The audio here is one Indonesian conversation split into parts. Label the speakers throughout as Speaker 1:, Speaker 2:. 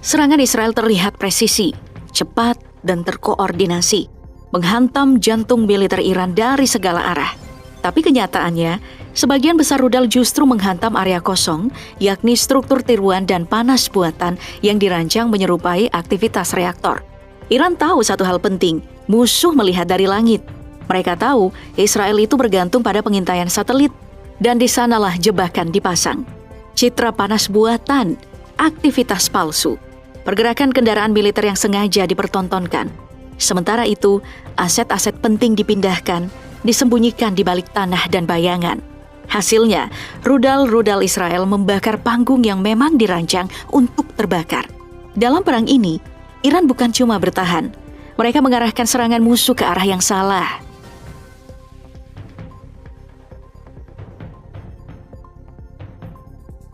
Speaker 1: Serangan Israel terlihat presisi, cepat, dan terkoordinasi, menghantam jantung militer Iran dari segala arah. Tapi kenyataannya, sebagian besar rudal justru menghantam area kosong, yakni struktur tiruan dan panas buatan yang dirancang menyerupai aktivitas reaktor. Iran tahu satu hal penting, musuh melihat dari langit. Mereka tahu Israel itu bergantung pada pengintaian satelit, dan di sanalah jebakan dipasang. Citra panas buatan, aktivitas palsu, pergerakan kendaraan militer yang sengaja dipertontonkan. Sementara itu, aset-aset penting dipindahkan, disembunyikan di balik tanah dan bayangan. Hasilnya, rudal-rudal Israel membakar panggung yang memang dirancang untuk terbakar. Dalam perang ini, Iran bukan cuma bertahan, mereka mengarahkan serangan musuh ke arah yang salah.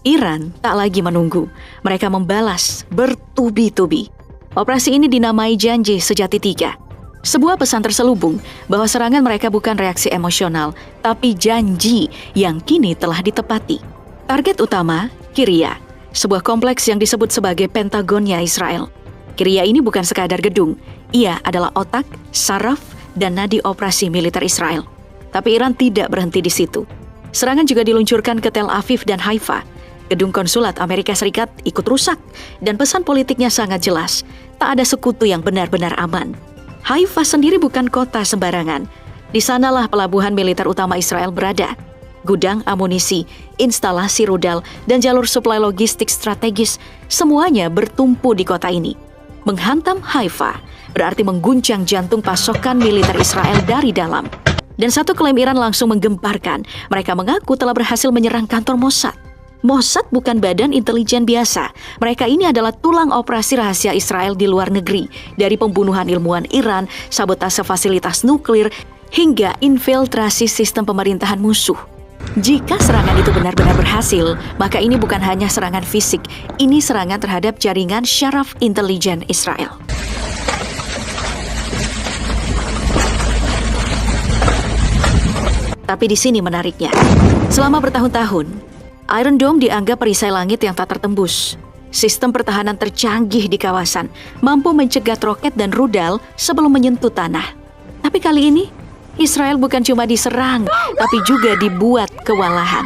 Speaker 1: Iran tak lagi menunggu, mereka membalas bertubi-tubi. Operasi ini dinamai Janji Sejati 3. Sebuah pesan terselubung bahwa serangan mereka bukan reaksi emosional, tapi janji yang kini telah ditepati. Target utama, Kiryat, sebuah kompleks yang disebut sebagai Pentagonnya Israel. Kiryat ini bukan sekadar gedung, ia adalah otak, saraf, dan nadi operasi militer Israel. Tapi Iran tidak berhenti di situ. Serangan juga diluncurkan ke Tel Aviv dan Haifa. Gedung konsulat Amerika Serikat ikut rusak, dan pesan politiknya sangat jelas, tak ada sekutu yang benar-benar aman. Haifa sendiri bukan kota sembarangan. Di sanalah pelabuhan militer utama Israel berada. Gudang amunisi, instalasi rudal, dan jalur suplai logistik strategis, semuanya bertumpu di kota ini. Menghantam Haifa berarti mengguncang jantung pasokan militer Israel dari dalam. Dan satu klaim Iran langsung menggemparkan, mereka mengaku telah berhasil menyerang kantor Mossad. Mossad bukan badan intelijen biasa. Mereka ini adalah tulang operasi rahasia Israel di luar negeri, dari pembunuhan ilmuwan Iran, sabotase fasilitas nuklir, hingga infiltrasi sistem pemerintahan musuh. Jika serangan itu benar-benar berhasil, maka ini bukan hanya serangan fisik, ini serangan terhadap jaringan syaraf intelijen Israel. Tapi di sini menariknya, selama bertahun-tahun, Iron Dome dianggap perisai langit yang tak tertembus. Sistem pertahanan tercanggih di kawasan, mampu mencegat roket dan rudal sebelum menyentuh tanah. Tapi kali ini, Israel bukan cuma diserang, tapi juga dibuat kewalahan.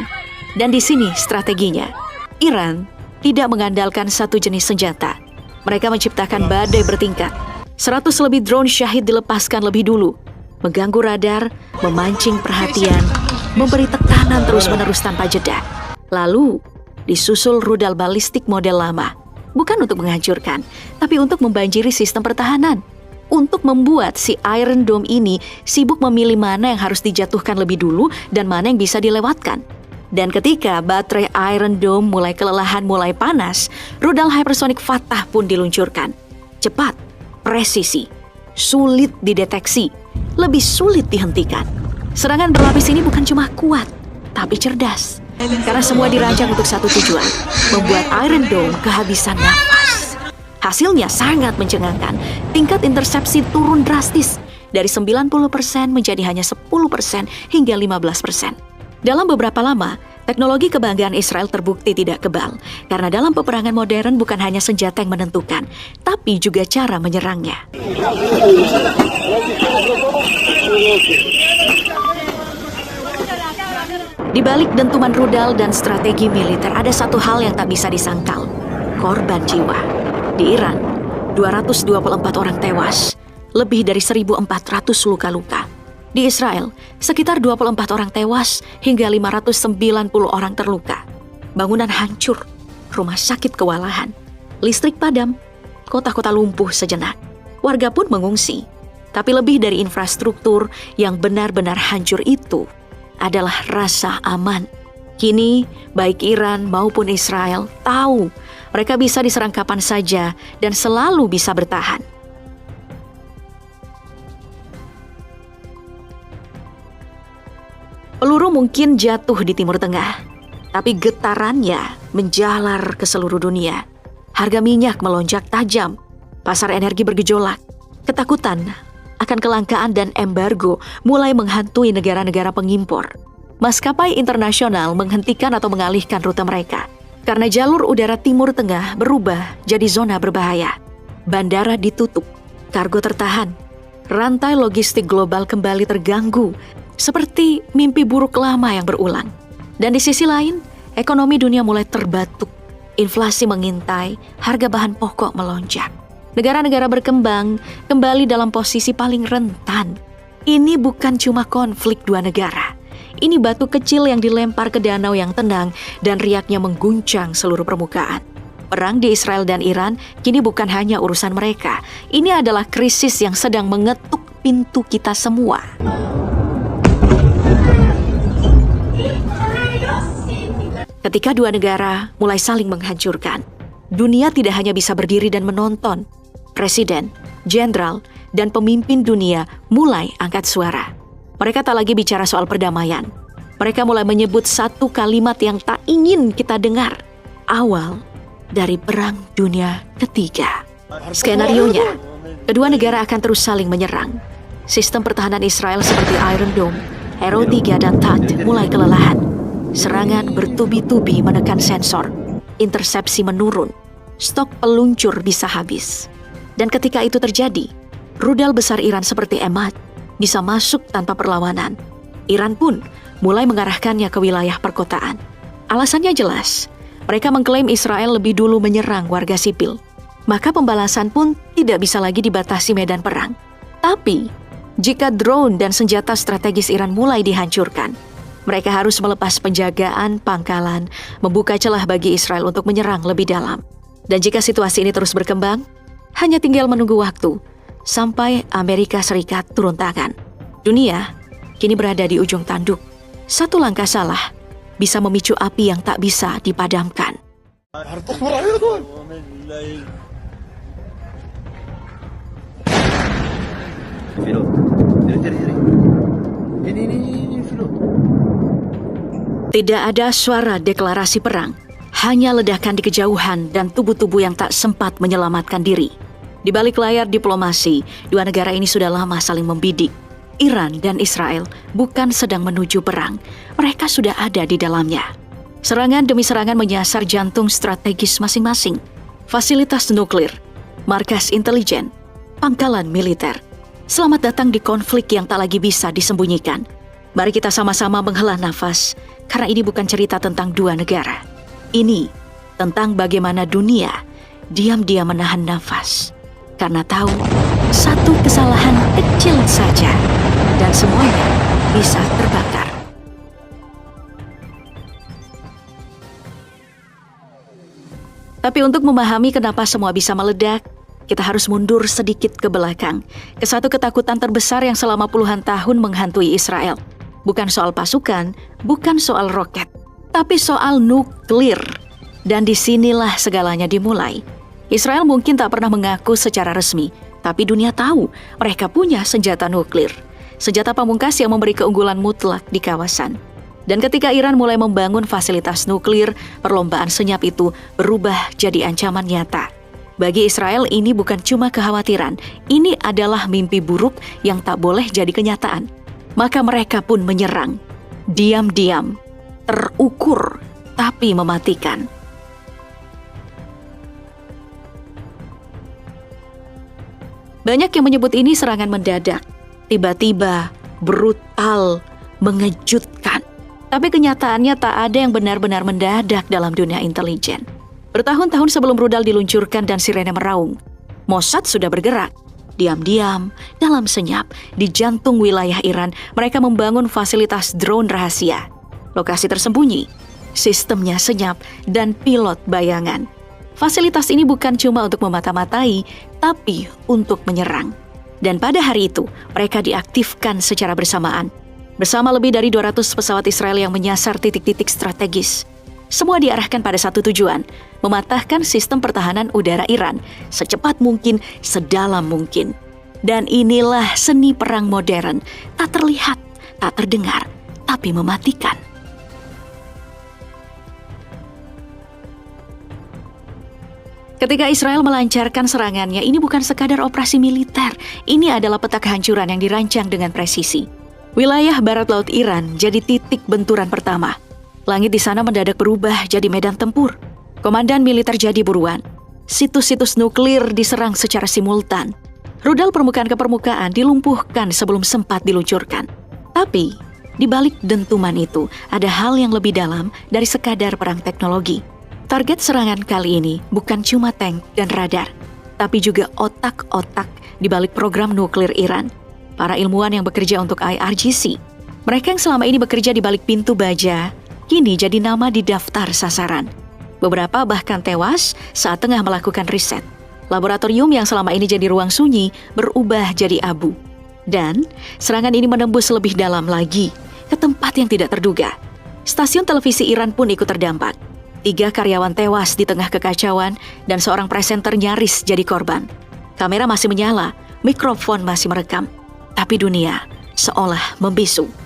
Speaker 1: Dan di sini strateginya. Iran tidak mengandalkan satu jenis senjata. Mereka menciptakan badai bertingkat. 100 lebih drone Shahid dilepaskan lebih dulu, mengganggu radar, memancing perhatian, memberi tekanan terus-menerus tanpa jeda. Lalu, disusul rudal balistik model lama. Bukan untuk menghancurkan, tapi untuk membanjiri sistem pertahanan. Untuk membuat si Iron Dome ini sibuk memilih mana yang harus dijatuhkan lebih dulu dan mana yang bisa dilewatkan. Dan ketika baterai Iron Dome mulai kelelahan, mulai panas, rudal hypersonic Fatah pun diluncurkan. Cepat, presisi, sulit dideteksi, lebih sulit dihentikan. Serangan berlapis ini bukan cuma kuat, tapi cerdas. Karena semua dirancang untuk satu tujuan, membuat Iron Dome kehabisan nafas. Hasilnya sangat mencengangkan. Tingkat intersepsi turun drastis dari 90% menjadi hanya 10% hingga 15%. Dalam beberapa lama, teknologi kebanggaan Israel terbukti tidak kebal. Karena dalam peperangan modern bukan hanya senjata yang menentukan, tapi juga cara menyerangnya. Di balik dentuman rudal dan strategi militer ada satu hal yang tak bisa disangkal, korban jiwa. Di Iran, 224 orang tewas, lebih dari 1.400 luka-luka. Di Israel, sekitar 24 orang tewas hingga 590 orang terluka. Bangunan hancur, rumah sakit kewalahan, listrik padam, kota-kota lumpuh sejenak. Warga pun mengungsi. Tapi lebih dari infrastruktur yang benar-benar hancur itu adalah rasa aman. Kini, baik Iran maupun Israel tahu mereka bisa diserang kapan saja dan selalu bisa bertahan. Peluru mungkin jatuh di Timur Tengah, tapi getarannya menjalar ke seluruh dunia. Harga minyak melonjak tajam, pasar energi bergejolak, ketakutan akan kelangkaan dan embargo mulai menghantui negara-negara pengimpor. Maskapai internasional menghentikan atau mengalihkan rute mereka. Karena jalur udara Timur Tengah berubah jadi zona berbahaya. Bandara ditutup, kargo tertahan, rantai logistik global kembali terganggu, seperti mimpi buruk lama yang berulang. Dan di sisi lain, ekonomi dunia mulai terbatuk, inflasi mengintai, harga bahan pokok melonjak. Negara-negara berkembang kembali dalam posisi paling rentan. Ini bukan cuma konflik dua negara. Ini batu kecil yang dilempar ke danau yang tenang dan riaknya mengguncang seluruh permukaan. Perang di Israel dan Iran kini bukan hanya urusan mereka. Ini adalah krisis yang sedang mengetuk pintu kita semua. Ketika dua negara mulai saling menghancurkan, dunia tidak hanya bisa berdiri dan menonton. Presiden, jenderal, dan pemimpin dunia mulai angkat suara. Mereka tak lagi bicara soal perdamaian. Mereka mulai menyebut satu kalimat yang tak ingin kita dengar. Awal dari Perang Dunia Ketiga. Skenarionya, kedua negara akan terus saling menyerang. Sistem pertahanan Israel seperti Iron Dome, Arrow 3 dan THAAD mulai kelelahan. Serangan bertubi-tubi menekan sensor. Intersepsi menurun. Stok peluncur bisa habis. Dan ketika itu terjadi, rudal besar Iran seperti Emad bisa masuk tanpa perlawanan. Iran pun mulai mengarahkannya ke wilayah perkotaan. Alasannya jelas, mereka mengklaim Israel lebih dulu menyerang warga sipil. Maka pembalasan pun tidak bisa lagi dibatasi medan perang. Tapi, jika drone dan senjata strategis Iran mulai dihancurkan, mereka harus melepas penjagaan pangkalan, membuka celah bagi Israel untuk menyerang lebih dalam. Dan jika situasi ini terus berkembang, hanya tinggal menunggu waktu sampai Amerika Serikat turun tangan. Dunia kini berada di ujung tanduk. Satu langkah salah bisa memicu api yang tak bisa dipadamkan. Tidak ada suara deklarasi perang, hanya ledakan di kejauhan dan tubuh-tubuh yang tak sempat menyelamatkan diri. Di balik layar diplomasi, dua negara ini sudah lama saling membidik. Iran dan Israel bukan sedang menuju perang, mereka sudah ada di dalamnya. Serangan demi serangan menyasar jantung strategis masing-masing, fasilitas nuklir, markas intelijen, pangkalan militer. Selamat datang di konflik yang tak lagi bisa disembunyikan. Mari kita sama-sama menghela nafas, karena ini bukan cerita tentang dua negara. Ini tentang bagaimana dunia diam-diam menahan nafas. Karena tahu, satu kesalahan kecil saja, dan semuanya bisa terbakar. Tapi untuk memahami kenapa semua bisa meledak, kita harus mundur sedikit ke belakang, ke satu ketakutan terbesar yang selama puluhan tahun menghantui Israel. Bukan soal pasukan, bukan soal roket, tapi soal nuklir. Dan disinilah segalanya dimulai. Israel mungkin tak pernah mengaku secara resmi, tapi dunia tahu mereka punya senjata nuklir. Senjata pamungkas yang memberi keunggulan mutlak di kawasan. Dan ketika Iran mulai membangun fasilitas nuklir, perlombaan senyap itu berubah jadi ancaman nyata. Bagi Israel ini bukan cuma kekhawatiran, ini adalah mimpi buruk yang tak boleh jadi kenyataan. Maka mereka pun menyerang. Diam-diam, terukur, tapi mematikan. Banyak yang menyebut ini serangan mendadak, tiba-tiba, brutal, mengejutkan. Tapi kenyataannya tak ada yang benar-benar mendadak dalam dunia intelijen. Bertahun-tahun sebelum rudal diluncurkan dan sirene meraung, Mossad sudah bergerak. Diam-diam, dalam senyap, di jantung wilayah Iran, mereka membangun fasilitas drone rahasia. Lokasi tersembunyi, sistemnya senyap, dan pilot bayangan. Fasilitas ini bukan cuma untuk memata-matai, tapi untuk menyerang. Dan pada hari itu, mereka diaktifkan secara bersamaan. Bersama lebih dari 200 pesawat Israel yang menyasar titik-titik strategis. Semua diarahkan pada satu tujuan, mematahkan sistem pertahanan udara Iran secepat mungkin, sedalam mungkin. Dan inilah seni perang modern, tak terlihat, tak terdengar, tapi mematikan. Ketika Israel melancarkan serangannya, ini bukan sekadar operasi militer. Ini adalah peta kehancuran yang dirancang dengan presisi. Wilayah barat laut Iran jadi titik benturan pertama. Langit di sana mendadak berubah jadi medan tempur. Komandan militer jadi buruan. Situs-situs nuklir diserang secara simultan. Rudal permukaan ke permukaan dilumpuhkan sebelum sempat diluncurkan. Tapi, di balik dentuman itu, ada hal yang lebih dalam dari sekadar perang teknologi. Target serangan kali ini bukan cuma tank dan radar, tapi juga otak-otak di balik program nuklir Iran. Para ilmuwan yang bekerja untuk IRGC. Mereka yang selama ini bekerja di balik pintu baja, kini jadi nama di daftar sasaran. Beberapa bahkan tewas saat tengah melakukan riset. Laboratorium yang selama ini jadi ruang sunyi berubah jadi abu. Dan serangan ini menembus lebih dalam lagi ke tempat yang tidak terduga. Stasiun televisi Iran pun ikut terdampak. 3 karyawan tewas di tengah kekacauan dan seorang presenter nyaris jadi korban. Kamera masih menyala, mikrofon masih merekam. Tapi dunia seolah membisu.